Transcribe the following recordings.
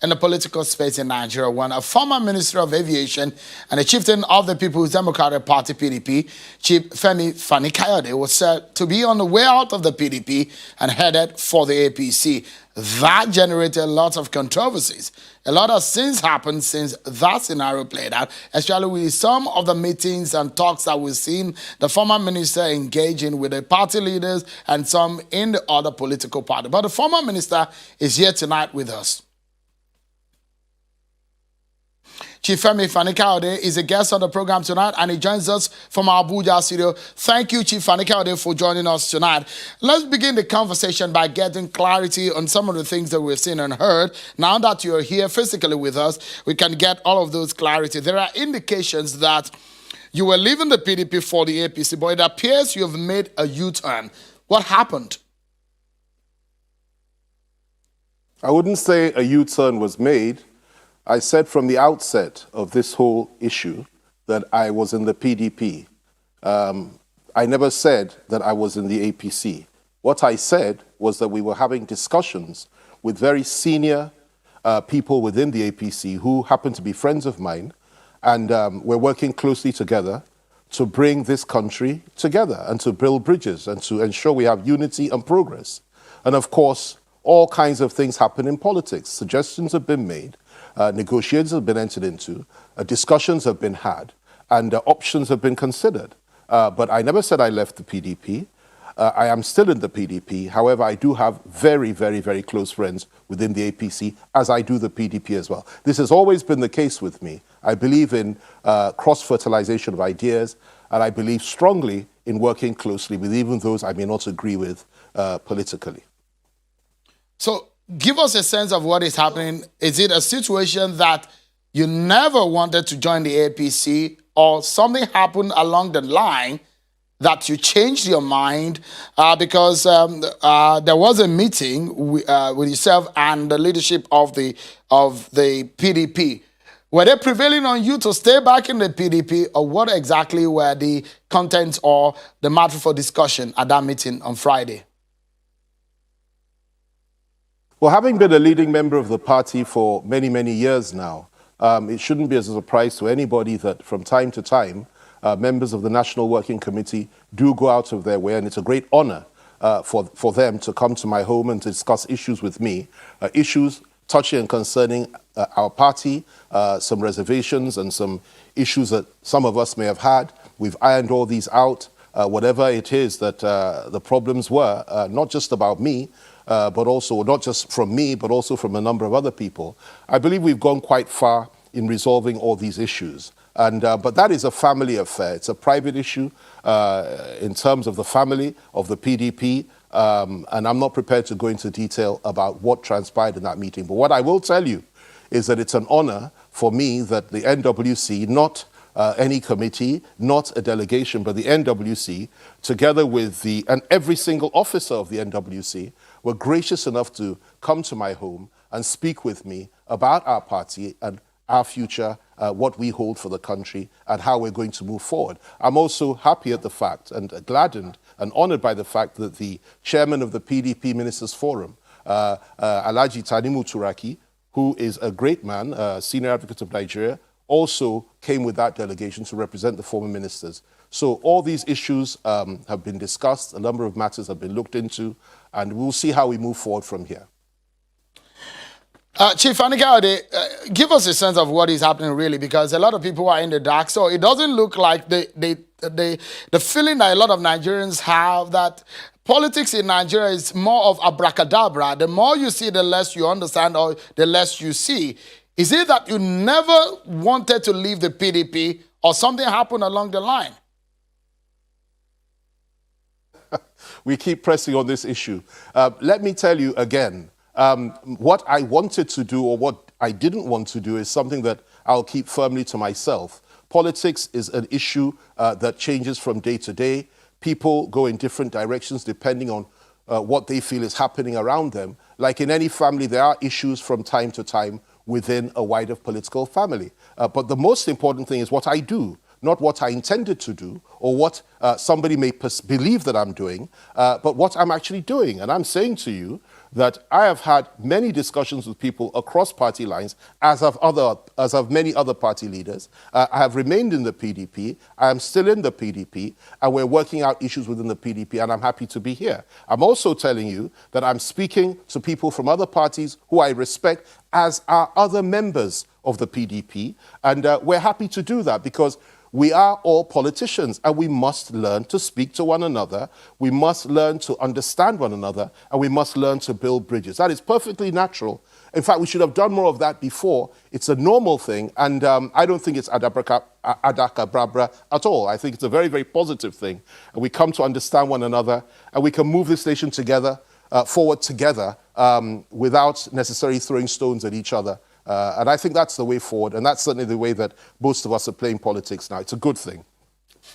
in the political space in Nigeria when a former Minister of Aviation and a chieftain of the People's Democratic Party (PDP), Chief Fani Kayode, was said to be on the way out of the PDP and headed for the APC. That generated lots of controversies. A lot of things happened since that scenario played out, especially with some of the meetings and talks that we've seen the former minister engaging with the party leaders and some in the other political party. But the former minister is here tonight with us. Chief Fani Kayode is a guest on the program tonight, and he joins us from our Abuja studio. Thank you, Chief Fani Kayode, for joining us tonight. Let's begin the conversation by getting clarity on some of the things that we've seen and heard. Now that you're here physically with us, we can get all of those clarity. There are indications that you were leaving the PDP for the APC, but it appears you have made a U-turn. What happened? I wouldn't say a U-turn was made. I said from the outset of this whole issue that I was in the PDP. I never said that I was in the APC. What I said was that we were having discussions with very senior people within the APC who happen to be friends of mine, and we're working closely together to bring this country together and to build bridges and to ensure we have unity and progress. And of course, all kinds of things happen in politics. Suggestions have been made. Negotiations have been entered into, discussions have been had, and options have been considered. But I never said I left the PDP. I am still in the PDP. However, I do have very, very, very close friends within the APC, as I do the PDP as well. This has always been the case with me. I believe in cross-fertilization of ideas, and I believe strongly in working closely with even those I may not agree with politically. So, give us a sense of what is happening. Is it a situation that you never wanted to join the APC, or something happened along the line that you changed your mind because there was a meeting with yourself and the leadership of the PDP? Were they prevailing on you to stay back in the PDP, or what exactly were the contents or the matter for discussion at that meeting on Friday? Well, having been a leading member of the party for many, many years now, it shouldn't be as a surprise to anybody that from time to time, members of the National Working Committee do go out of their way, and it's a great honor for them to come to my home and to discuss issues with me, issues touching and concerning our party, some reservations and some issues that some of us may have had. We've ironed all these out, whatever it is that the problems were, not just about me, but also not just from me, but also from a number of other people. I believe we've gone quite far in resolving all these issues. And but that is a family affair. It's a private issue in terms of the family of the PDP, and I'm not prepared to go into detail about what transpired in that meeting. But what I will tell you is that it's an honor for me that the NWC, not any committee, not a delegation, but the NWC, together with and every single officer of the NWC, were gracious enough to come to my home and speak with me about our party and our future, what we hold for the country, and how we're going to move forward. I'm also happy at the fact and gladdened and honored by the fact that the chairman of the PDP Ministers Forum, Alhaji Tanimu Turaki, who is a great man, senior advocate of Nigeria, also came with that delegation to represent the former ministers. So all these issues have been discussed, a number of matters have been looked into, and we'll see how we move forward from here. Chief Fani Kayode, give us a sense of what is happening really, because a lot of people are in the dark. So it doesn't look like the feeling that a lot of Nigerians have that politics in Nigeria is more of abracadabra. The more you see, the less you understand, or the less you see. Is it that you never wanted to leave the PDP, or something happened along the line? We keep pressing on this issue. Let me tell you again, what I wanted to do or what I didn't want to do is something that I'll keep firmly to myself. Politics is an issue that changes from day to day. People go in different directions depending on what they feel is happening around them. Like in any family, there are issues from time to time within a wider political family. But the most important thing is what I do, not what I intended to do or what somebody may believe that I'm doing, but what I'm actually doing. And I'm saying to you that I have had many discussions with people across party lines, as have many other party leaders. I have remained in the PDP. I am still in the PDP, and we're working out issues within the PDP, and I'm happy to be here. I'm also telling you that I'm speaking to people from other parties who I respect, as are other members of the PDP, and we're happy to do that because we are all politicians, and we must learn to speak to one another. We must learn to understand one another, and we must learn to build bridges. That is perfectly natural. In fact, we should have done more of that before. It's a normal thing, and I don't think it's adakabra at all. I think it's a very, very positive thing. And we come to understand one another, and we can move this nation together, forward together, without necessarily throwing stones at each other. And I think that's the way forward, and that's certainly the way that most of us are playing politics now. It's a good thing.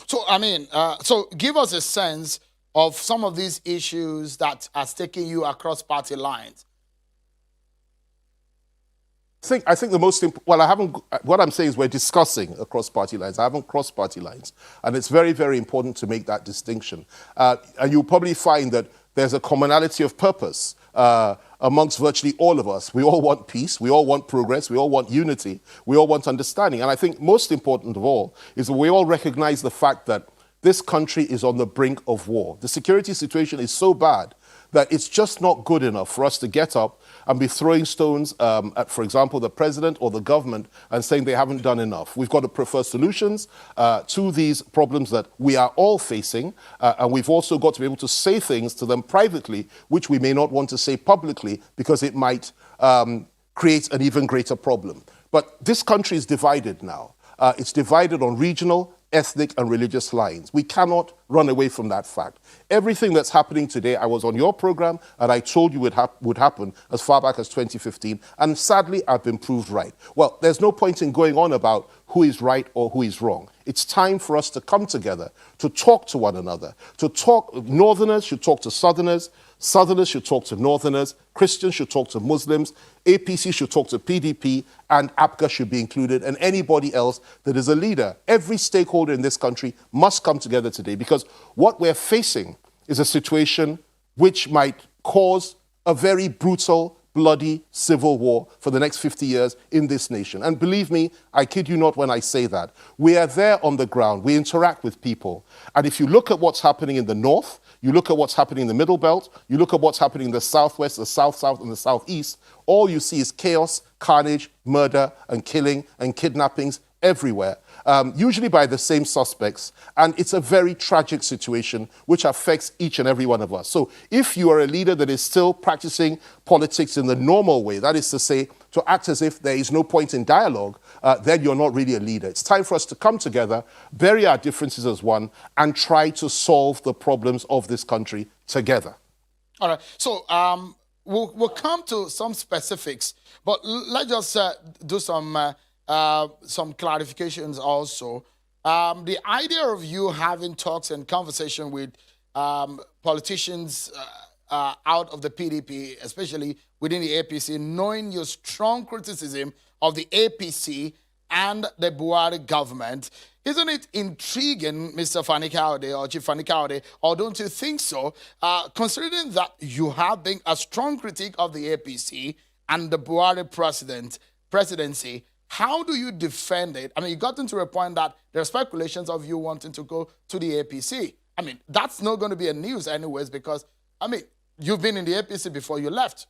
So, I mean, so give us a sense of some of these issues that are taking you across party lines. I think the most important, well, what I'm saying is we're discussing across party lines. I haven't crossed party lines. And it's very, very important to make that distinction. And you'll probably find that there's a commonality of purpose amongst virtually all of us. We all want peace, we all want progress, we all want unity, we all want understanding. And I think most important of all is that we all recognize the fact that this country is on the brink of war. The security situation is so bad that it's just not good enough for us to get up and be throwing stones at, for example, the president or the government and saying they haven't done enough. We've got to prefer solutions to these problems that we are all facing, and we've also got to be able to say things to them privately, which we may not want to say publicly because it might create an even greater problem. But this country is divided now. It's divided on regional, ethnic and religious lines. We cannot run away from that fact. Everything that's happening today, I was on your program and I told you would happen as far back as 2015, and sadly I've been proved right. Well, there's no point in going on about who is right or who is wrong. It's time for us to come together, to talk to one another, to talk. Northerners should talk to Southerners, Southerners should talk to Northerners, Christians should talk to Muslims, APC should talk to PDP, and APGA should be included, and anybody else that is a leader. Every stakeholder in this country must come together today, because what we're facing is a situation which might cause a very brutal, bloody civil war for the next 50 years in this nation. And believe me, I kid you not when I say that. We are there on the ground. We interact with people. And if you look at what's happening in the north, you look at what's happening in the middle belt, you look at what's happening in the southwest, the south-south, and the southeast, all you see is chaos, carnage, murder, and killing, and kidnappings everywhere, usually by the same suspects. And it's a very tragic situation which affects each and every one of us. So if you are a leader that is still practicing politics in the normal way, that is to say, to act as if there is no point in dialogue, then you're not really a leader. It's time for us to come together, bury our differences as one, and try to solve the problems of this country together. All right. So we'll come to some specifics, but let's just do some clarifications also. The idea of you having talks and conversation with politicians out of the PDP, especially within the APC, knowing your strong criticism of the APC and the Buhari government, isn't it intriguing, Mr. Fani Kayode or Chief Fani Kayode, or don't you think so, considering that you have been a strong critic of the APC and the Buhari presidency, how do you defend it? I mean, you got into a point that there are speculations of you wanting to go to the APC. I mean, that's not going to be a news anyways, because, I mean, you've been in the APC before you left.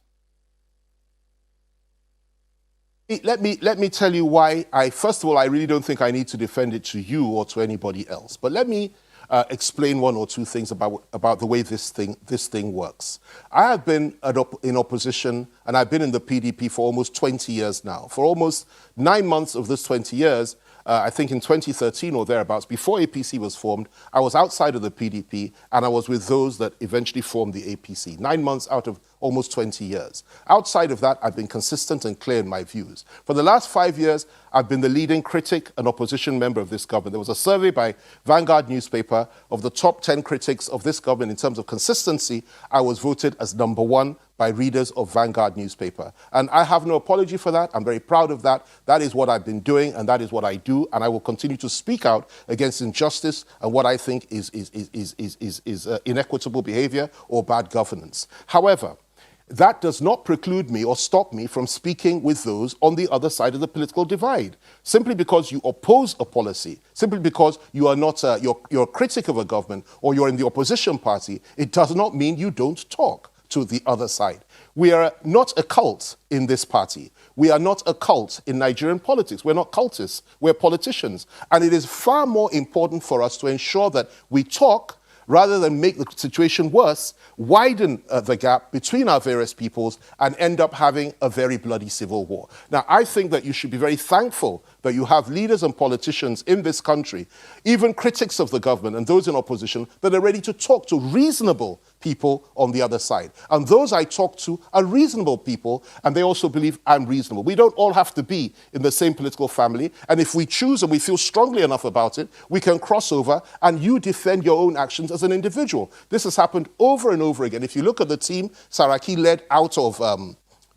Let me tell you why first of all, I really don't think I need to defend it to you or to anybody else. But let me explain one or two things about the way this thing works. I have been in opposition, and I've been in the PDP for almost 20 years now. For almost 9 months of this 20 years, I think in 2013 or thereabouts, before APC was formed, I was outside of the PDP, and I was with those that eventually formed the APC. 9 months out of almost 20 years. Outside of that, I've been consistent and clear in my views. For the last 5 years, I've been the leading critic and opposition member of this government. There was a survey by Vanguard newspaper of the top 10 critics of this government in terms of consistency. I was voted as number 1 by readers of Vanguard newspaper. And I have no apology for that. I'm very proud of that. That is what I've been doing, and that is what I do, and I will continue to speak out against injustice and what I think is inequitable behavior or bad governance. However, that does not preclude me or stop me from speaking with those on the other side of the political divide. Simply because you oppose a policy, simply because you are not you're a critic of a government or you're in the opposition party, it does not mean you don't talk to the other side. We are not a cult in this party. We are not a cult in Nigerian politics. We're not cultists. We're politicians. And it is far more important for us to ensure that we talk rather than make the situation worse, widen the gap between our various peoples and end up having a very bloody civil war. Now, I think that you should be very thankful that you have leaders and politicians in this country, even critics of the government and those in opposition, that are ready to talk to reasonable people on the other side. And those I talk to are reasonable people, and they also believe I'm reasonable. We don't all have to be in the same political family, and if we choose and we feel strongly enough about it, we can cross over and you defend your own actions as an individual. This has happened over and over again. If you look at the team Saraki led out of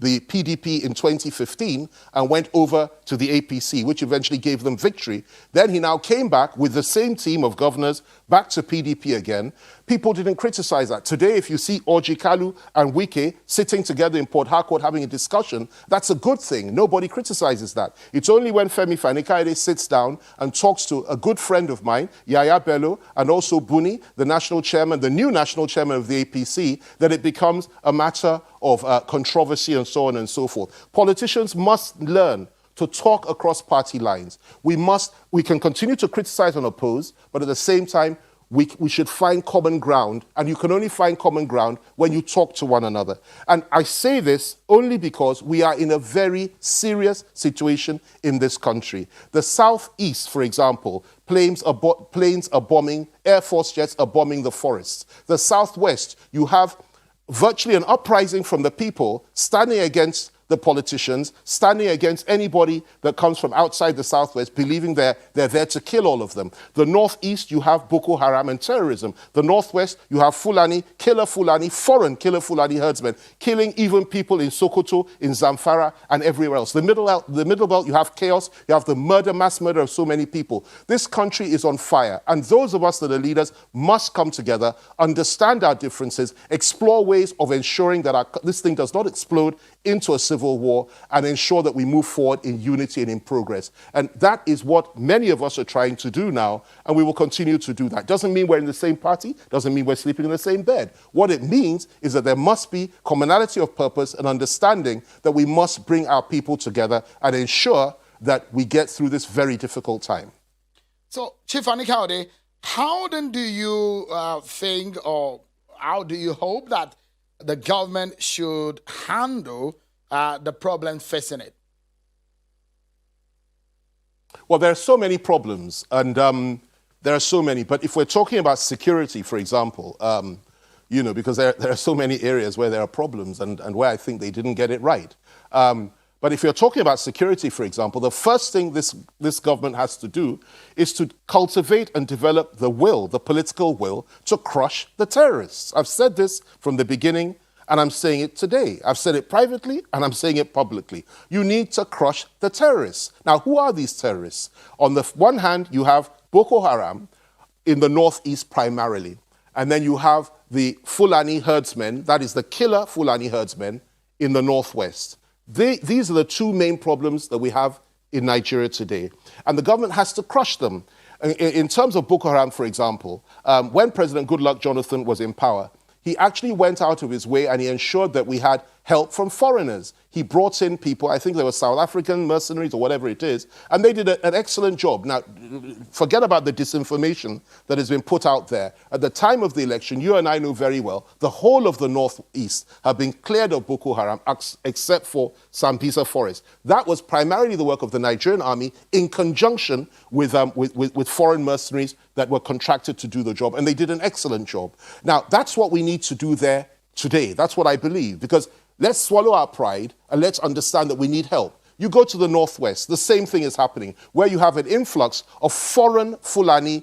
the PDP in 2015 and went over to the APC, which eventually gave them victory. Then he now came back with the same team of governors back to PDP again. People didn't criticize that. Today, if you see Orji Kalu and Wike sitting together in Port Harcourt having a discussion, that's a good thing. Nobody criticizes that. It's only when Fani Kayode sits down and talks to a good friend of mine, Yaya Bello, and also Buni, the national chairman, the new national chairman of the APC, that it becomes a matter of controversy and so on and so forth. Politicians must learn to talk across party lines. We can continue to criticize and oppose, but at the same time, we should find common ground, and you can only find common ground when you talk to one another. And I say this only because we are in a very serious situation in this country. The Southeast, for example, planes are bombing, Air Force jets are bombing the forests. The Southwest, you have virtually an uprising from the people standing against the politicians, standing against anybody that comes from outside the Southwest, believing they're there to kill all of them. The Northeast, you have Boko Haram and terrorism. The Northwest, you have Fulani, foreign killer Fulani herdsmen, killing even people in Sokoto, in Zamfara, and everywhere else. The Middle Belt, you have chaos, you have the mass murder of so many people. This country is on fire, and those of us that are leaders must come together, understand our differences, explore ways of ensuring that this thing does not explode into a civil war, and ensure that we move forward in unity and in progress. And that is what many of us are trying to do now, and we will continue to do that. Doesn't mean we're in the same party, doesn't mean we're sleeping in the same bed. What it means is that there must be commonality of purpose and understanding that we must bring our people together and ensure that we get through this very difficult time. So, Chief Fani Kayode, how then do you think, or how do you hope that the government should handle the problem facing it? Well, there are so many problems, and there are so many. But if we're talking about security, for example, because there are so many areas where there are problems and where I think they didn't get it right. But if you're talking about security, for example, the first thing this government has to do is to cultivate and develop the political will to crush the terrorists. I've said this from the beginning, and I'm saying it today. I've said it privately, and I'm saying it publicly. You need to crush the terrorists. Now, who are these terrorists? On the one hand, you have Boko Haram in the Northeast primarily, and then you have the Fulani herdsmen, that is the killer Fulani herdsmen, in the Northwest. These are the two main problems that we have in Nigeria today, and the government has to crush them. In terms of Boko Haram, for example, when President Goodluck Jonathan was in power, he actually went out of his way and he ensured that we had help from foreigners. He brought in people, I think they were South African mercenaries or whatever it is, and they did an excellent job. Now, forget about the disinformation that has been put out there. At the time of the election, you and I know very well, the whole of the Northeast have been cleared of Boko Haram except for Sambisa Forest. That was primarily the work of the Nigerian army in conjunction with foreign mercenaries that were contracted to do the job, and they did an excellent job. Now, that's what we need to do there today. That's what I believe, because let's swallow our pride and let's understand that we need help. You go to the Northwest, the same thing is happening, where you have an influx of foreign Fulani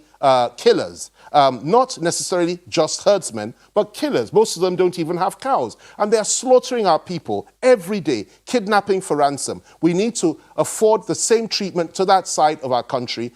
killers. not necessarily just herdsmen, but killers. Most of them don't even have cows. And they're slaughtering our people every day, kidnapping for ransom. We need to afford the same treatment to that side of our country,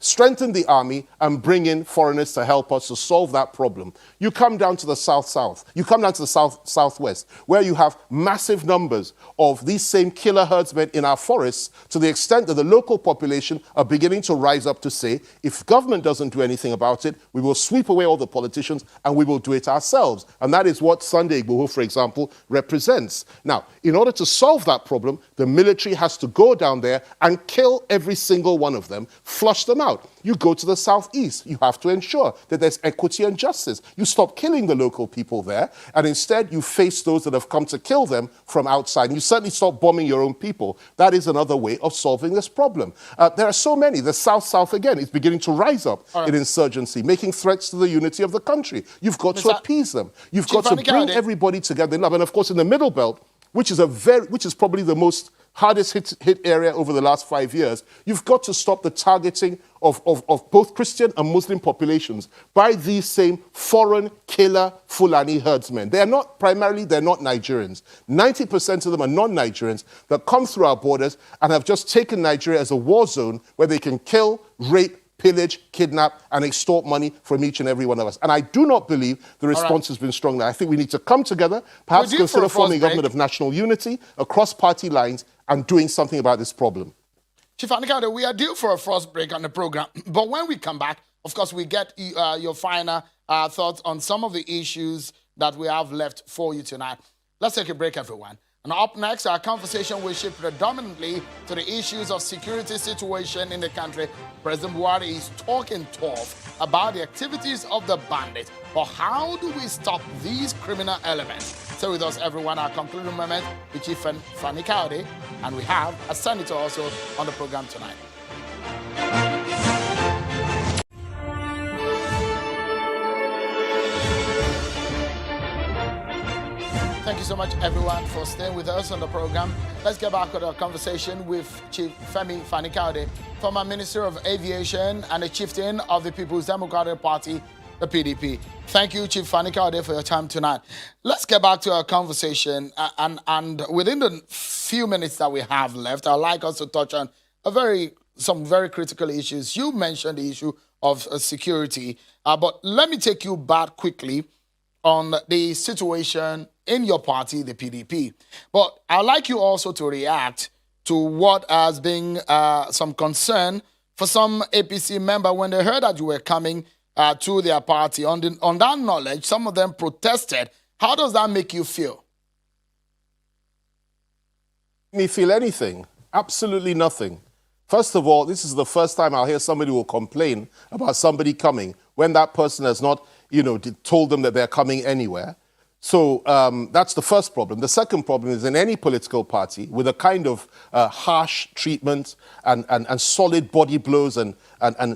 strengthen the army, and bring in foreigners to help us to solve that problem. You come down to the south-south, you come down to the south-southwest, where you have massive numbers of these same killer herdsmen in our forests, to the extent that the local population are beginning to rise up to say, if government doesn't do anything about it, we will sweep away all the politicians and we will do it ourselves. And that is what Sunday Igboho, for example, represents. Now, in order to solve that problem, the military has to go down there and kill every single one of them, flush them out. You go to the southeast, you have to ensure that there's equity and justice. You stop killing the local people there, and instead you face those that have come to kill them from outside. And you certainly stop bombing your own people. That is another way of solving this problem. There are so many. The south-south, again, is beginning to rise up in insurgency, making threats to the unity of the country. You've got to appease them. You've got to bring everybody together in love. And of course, in the Middle Belt, which is probably the most hardest hit area over the last 5 years, you've got to stop the targeting of both Christian and Muslim populations by these same foreign killer Fulani herdsmen. They're not Nigerians. 90% of them are non-Nigerians that come through our borders and have just taken Nigeria as a war zone where they can kill, rape, pillage, kidnap, and extort money from each and every one of us. And I do not believe the response has been strong now. I think we need to come together, perhaps consider forming a government of national unity across party lines and doing something about this problem. Chief Fani Kayode, we are due for a first break on the program. But when we come back, of course, we get your final thoughts on some of the issues that we have left for you tonight. Let's take a break, everyone. And up next, our conversation will shift predominantly to the issues of security situation in the country. President Buhari is talking tough about the activities of the bandits. But how do we stop these criminal elements? Stay with us, everyone. Our concluding moment with Chief Fani Kayode, and we have a senator also on the program tonight. Thank you so much, everyone, for staying with us on the program. Let's get back to our conversation with Chief Fani Kayode, former Minister of Aviation and a chieftain of the People's Democratic Party, the PDP. Thank you, Chief Fani Kayode, for your time tonight. Let's get back to our conversation. And within the few minutes that we have left, I'd like us to touch on some very critical issues. You mentioned the issue of security, but let me take you back quickly on the situation in your party, the PDP. But I'd like you also to react to what has been some concern for some APC member when they heard that you were coming to their party. On that knowledge, some of them protested. How does that make you feel? Me feel anything? Absolutely nothing. First of all, this is the first time I'll hear somebody will complain about somebody coming when that person has not, told them that they're coming anywhere. So that's the first problem. The second problem is in any political party with a kind of harsh treatment and solid body blows and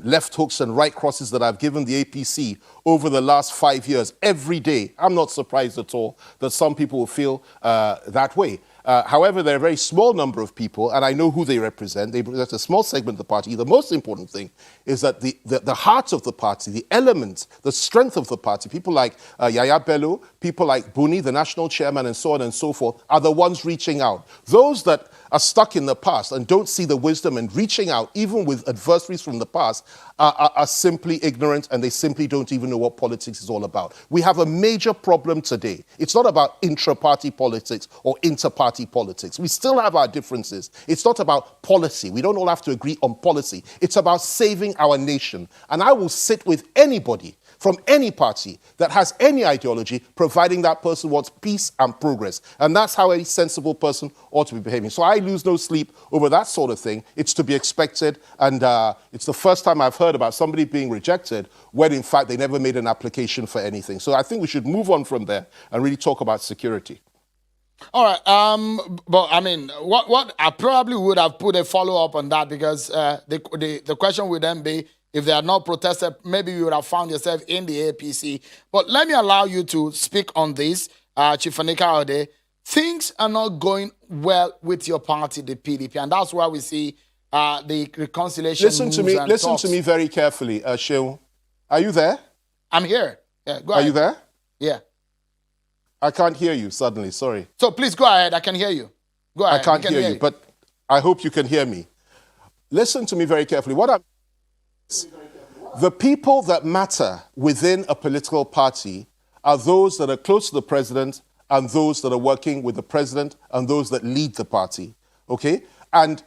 left hooks and right crosses that I've given the APC over the last 5 years, every day, I'm not surprised at all that some people will feel that way. However, there are a very small number of people, and I know who they represent. They represent a small segment of the party. The most important thing is that the heart of the party, the elements, the strength of the party, people like Yaya Bello, people like Buni, the national chairman, and so on and so forth, are the ones reaching out. Those that are stuck in the past and don't see the wisdom in reaching out, even with adversaries from the past, are simply ignorant, and they simply don't even know what politics is all about. We have a major problem today. It's not about intra-party politics or inter-party politics. We still have our differences. It's not about policy. We don't all have to agree on policy. It's about saving our nation. And I will sit with anybody from any party that has any ideology, providing that person wants peace and progress. And that's how a sensible person ought to be behaving. So I lose no sleep over that sort of thing. It's to be expected. And it's the first time I've heard about somebody being rejected when, in fact, they never made an application for anything. So I think we should move on from there and really talk about security. All right. But I mean, what I probably would have put a follow-up on that, because the question would then be, if they had not protested, maybe you would have found yourself in the APC. But let me allow you to speak on this, Chief Fani Kayode. Things are not going well with your party, the PDP, and that's why we see the reconciliation. Listen to me very carefully, Shehu. Are you there? I'm here. Yeah, go Are ahead. you there? Yeah. I can't hear you suddenly, sorry. So please go ahead. I can hear you. Go ahead. I can't We can hear you, but I hope you can hear me. Listen to me very carefully. The people that matter within a political party are those that are close to the president and those that are working with the president and those that lead the party, okay? And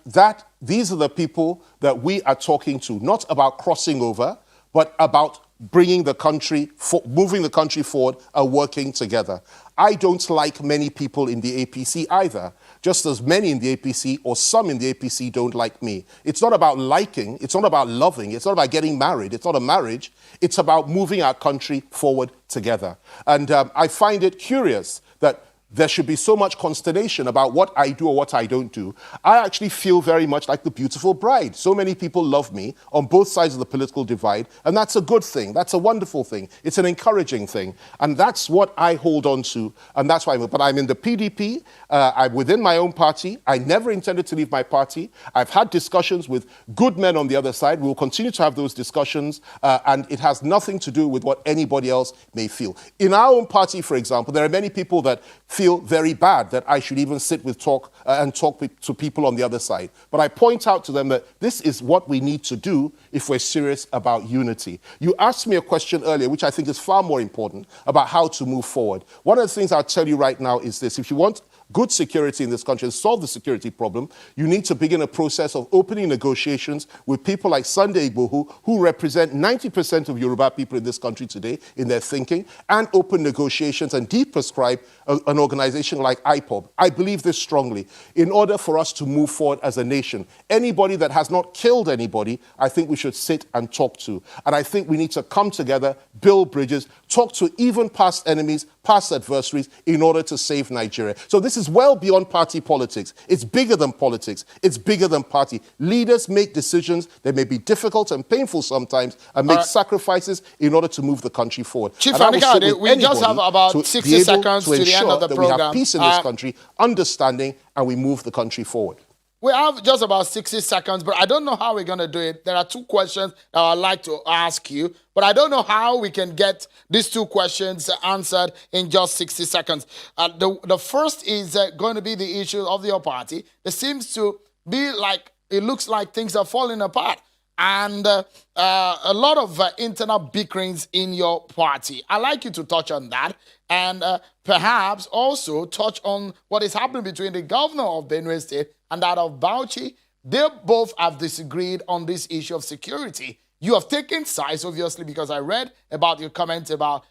these are the people that we are talking to, not about crossing over, but about bringing the country, moving the country forward and working together. I don't like many people in the APC either, just as many in the APC or some in the APC don't like me. It's not about liking, it's not about loving, it's not about getting married, it's not a marriage, it's about moving our country forward together. And I find it curious that there should be so much consternation about what I do or what I don't do. I actually feel very much like the beautiful bride. So many people love me on both sides of the political divide, and that's a good thing. That's a wonderful thing. It's an encouraging thing. And that's what I hold on to, and that's why but I'm in the PDP. I'm within my own party. I never intended to leave my party. I've had discussions with good men on the other side. We will continue to have those discussions, and it has nothing to do with what anybody else may feel. In our own party, for example, there are many people that feel very bad that I should even sit with talk to people on the other side. But I point out to them that this is what we need to do if we're serious about unity. You asked me a question earlier, which I think is far more important, about how to move forward. One of the things I'll tell you right now is this. If you want good security in this country and solve the security problem, you need to begin a process of opening negotiations with people like Sunday Igboho, who represent 90% of Yoruba people in this country today in their thinking, and open negotiations and deprescribe an organization like IPOB. I believe this strongly. In order for us to move forward as a nation, anybody that has not killed anybody, I think we should sit and talk to. And I think we need to come together, build bridges, talk to even past enemies, past adversaries, in order to save Nigeria. So this is well beyond party politics. It's bigger than politics. It's bigger than party. Leaders make decisions that may be difficult and painful sometimes and make sacrifices in order to move the country forward. Chief Fani Kayode, we just have about 60 seconds to the end of the that program. We have peace in this country, understanding, and we move the country forward. We have just about 60 seconds, but I don't know how we're going to do it. There are two questions that I'd like to ask you, but I don't know how we can get these two questions answered in just 60 seconds. The first is going to be the issue of your party. It seems to be like, it looks like things are falling apart. And a lot of internal bickerings in your party. I'd like you to touch on that and perhaps also touch on what is happening between the governor of Benue State and that of Bauchi. They both have disagreed on this issue of security. You have taken sides, obviously, because I read about your comments about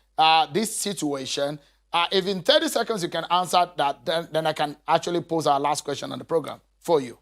this situation. If in 30 seconds you can answer that, then I can actually pose our last question on the program for you.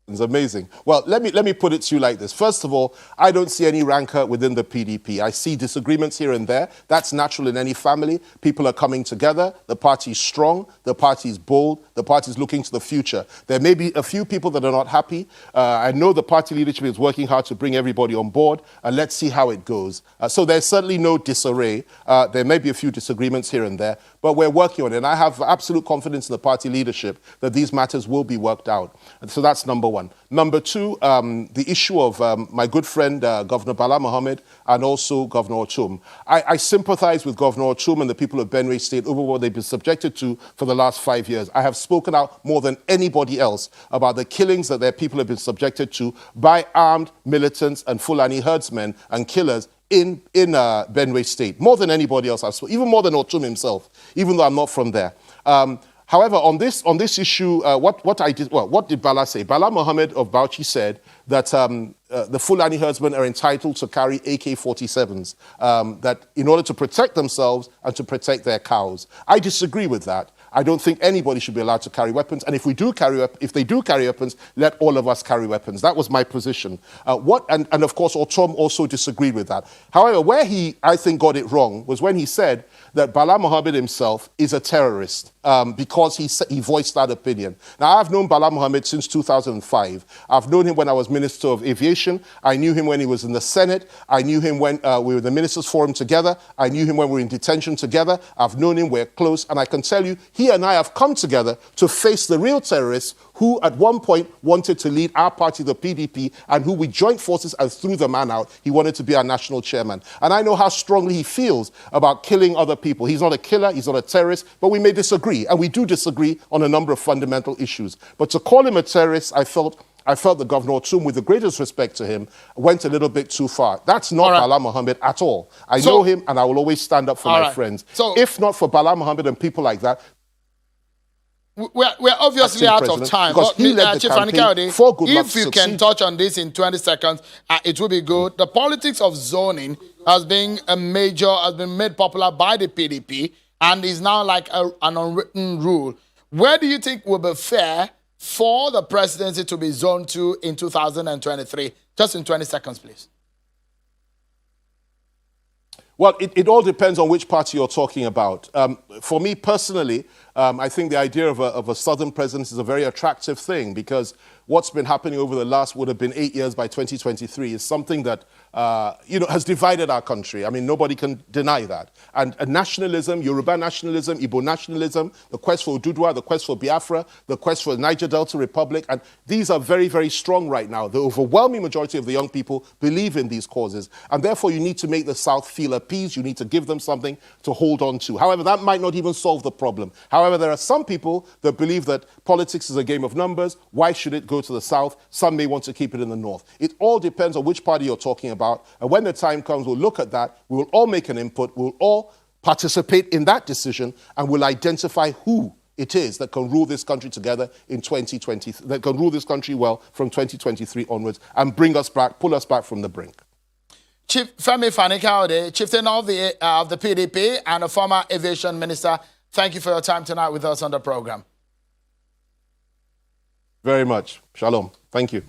It's amazing. Well, let me put it to you like this. First of all, I don't see any rancor within the PDP. I see disagreements here and there. That's natural in any family. People are coming together. The party is strong. The party is bold. The party is looking to the future. There may be a few people that are not happy. I know the party leadership is working hard to bring everybody on board, and let's see how it goes. So there's certainly no disarray. There may be a few disagreements here and there, but we're working on it. And I have absolute confidence in the party leadership that these matters will be worked out. And so that's number one. Number two, the issue of my good friend, Governor Bala Mohammed, and also Governor Otum. I sympathize with Governor Otum and the people of Benue State over what they've been subjected to for the last 5 years. I have spoken out more than anybody else about the killings that their people have been subjected to by armed militants and Fulani herdsmen and killers in Benue State. More than anybody else, even more than Otum himself, even though I'm not from there. However, on this issue, what did Bala say? Bala Mohammed of Bauchi said that the Fulani herdsmen are entitled to carry AK-47s, that in order to protect themselves and to protect their cows. I disagree with that. I don't think anybody should be allowed to carry weapons. And if they do carry weapons, let all of us carry weapons. That was my position. And of course, Otom also disagreed with that. However, where he, I think, got it wrong was when he said that Bala Mohammed himself is a terrorist because he voiced that opinion. Now, I've known Bala Mohammed since 2005. I've known him when I was Minister of Aviation. I knew him when he was in the Senate. I knew him when we were in the Ministers' Forum together. I knew him when we were in detention together. I've known him, we're close. And I can tell you, he and I have come together to face the real terrorists who at one point wanted to lead our party, the PDP, and who we joined forces and threw the man out. He wanted to be our national chairman. And I know how strongly he feels about killing other people. He's not a killer, he's not a terrorist, but we may disagree, and we do disagree on a number of fundamental issues. But to call him a terrorist, I felt the Governor Otum, with the greatest respect to him, went a little bit too far. That's not Bala Mohammed at all. I know him, and I will always stand up for my friends. So, if not for Bala Mohammed and people like that, we're obviously out of time. Because he led the campaign for good luck to if you can touch on this in 20 seconds, it will be good. The politics of zoning has been made popular by the PDP and is now like an unwritten rule. Where do you think will be fair for the presidency to be zoned to in 2023? Just in 20 seconds, please. Well, it all depends on which party you're talking about. For me personally, I think the idea of a southern presidency is a very attractive thing, because what's been happening over the last would have been 8 years by 2023 is something that has divided our country. I mean, nobody can deny that. And nationalism, Yoruba nationalism, Igbo nationalism, the quest for Ududwa, the quest for Biafra, the quest for the Niger Delta Republic, and these are very, very strong right now. The overwhelming majority of the young people believe in these causes, and therefore you need to make the South feel appeased. You need to give them something to hold on to. However, that might not even solve the problem. However, there are some people that believe that politics is a game of numbers. Why should it go to the South? Some may want to keep it in the North. It all depends on which party you're talking about. And when the time comes, we'll look at that. We will all make an input. We'll all participate in that decision, and we'll identify who it is that can rule this country together in 2020, that can rule this country well from 2023 onwards and bring us back, pull us back from the brink. Chief Fani Kayode, chieftain of the PDP and a former aviation minister, thank you for your time tonight with us on the program. Very much. Shalom. Thank you.